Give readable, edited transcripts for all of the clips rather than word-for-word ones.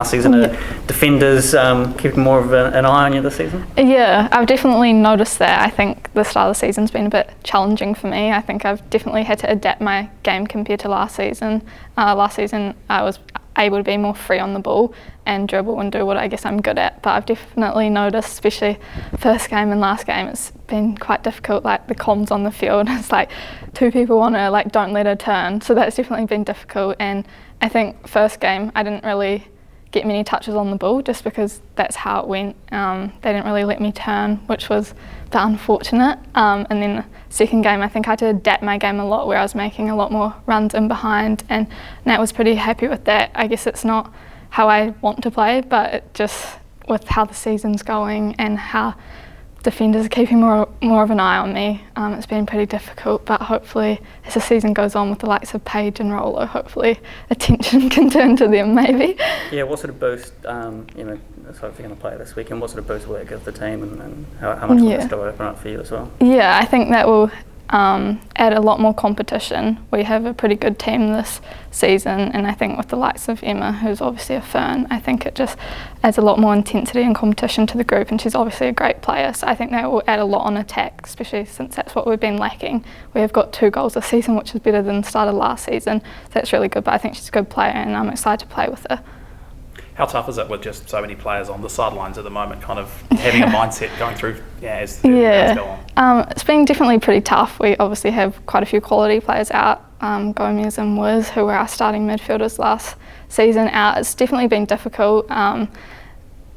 season, are defenders keeping more of an eye on you this season? Yeah, I've definitely noticed that. I think the start of the season's been a bit challenging for me. I think I've definitely had to adapt my game compared to last season. Last season I was able to be more free on the ball and dribble and do what I guess I'm good at, but I've definitely noticed, especially first game and last game, it's been quite difficult, like the comms on the field. It's like two people want to like don't let her turn, so that's definitely been difficult. And I think first game I didn't really get many touches on the ball just because that's how it went. They didn't really let me turn, which was a bit unfortunate. And then the second game, I think I had to adapt my game a lot, where I was making a lot more runs in behind, and Nat was pretty happy with that. I guess it's not how I want to play, but it just with how the season's going and how defenders are keeping more of an eye on me, it's been pretty difficult, but hopefully as the season goes on with the likes of Paige and Rolo, hopefully attention can turn to them maybe. Yeah, what sort of boost, it's hopefully going to play this weekend, what sort of boost will it give the team, and how much will it still open up for you as well? Yeah, I think that will add a lot more competition. We have a pretty good team this season, and I think with the likes of Emma, who's obviously a Fern, I think it just adds a lot more intensity and competition to the group, and she's obviously a great player, so I think that will add a lot on attack, especially since that's what we've been lacking. We have got 2 goals this season, which is better than the start of last season, so that's really good, but I think she's a good player and I'm excited to play with her. How tough is it with just so many players on the sidelines at the moment, kind of having a mindset going through as the games go on? It's been definitely pretty tough. We obviously have quite a few quality players out. Gomez and Wiz, who were our starting midfielders last season, out. It's definitely been difficult.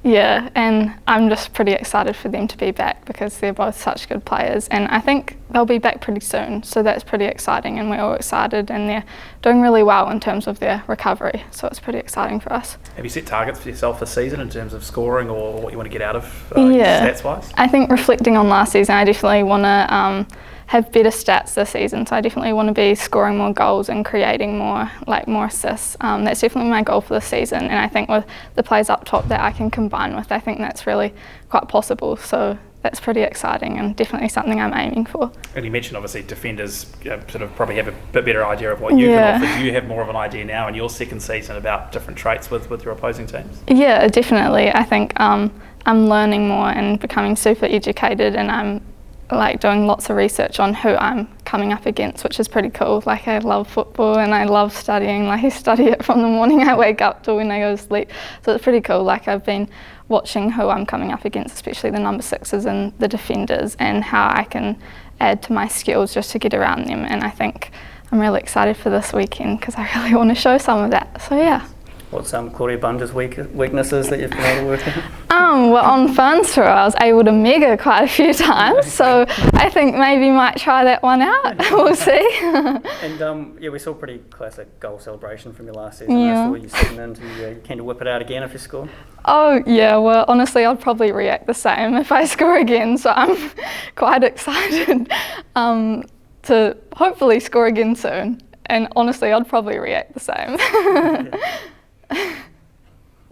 Yeah, and I'm just pretty excited for them to be back because they're both such good players, and I think they'll be back pretty soon, so that's pretty exciting, and we're all excited, and they're doing really well in terms of their recovery, so it's pretty exciting for us. Have you set targets for yourself this season in terms of scoring or what you want to get out of stats-wise? I think reflecting on last season, I definitely want to have better stats this season, so I definitely want to be scoring more goals and creating more assists. That's definitely my goal for this season, and I think with the players up top that I can combine with, I think that's really quite possible, so that's pretty exciting and definitely something I'm aiming for. And you mentioned obviously defenders sort of probably have a bit better idea of what you can offer. Do you have more of an idea now in your second season about different traits with your opposing teams? Yeah, definitely. I think I'm learning more and becoming super educated, and I'm like doing lots of research on who I'm coming up against, which is pretty cool. Like, I love football and I love studying. Like, I study it from the morning I wake up to when I go to sleep, so it's pretty cool. Like, I've been watching who I'm coming up against, especially the number 6s and the defenders, and how I can add to my skills just to get around them, and I think I'm really excited for this weekend because I really want to show some of that, so yeah. What's Claudia Bunge's weaknesses that you've been able to work out? Well, on Ferns throw, I was able to mega quite a few times, so I think maybe might try that one out. We'll see. And we saw a pretty classic goal celebration from your last season. I saw you sitting in to keen to whip it out again if you score. Oh yeah, well honestly I'd probably react the same if I score again, so I'm quite excited to hopefully score again soon. And honestly I'd probably react the same.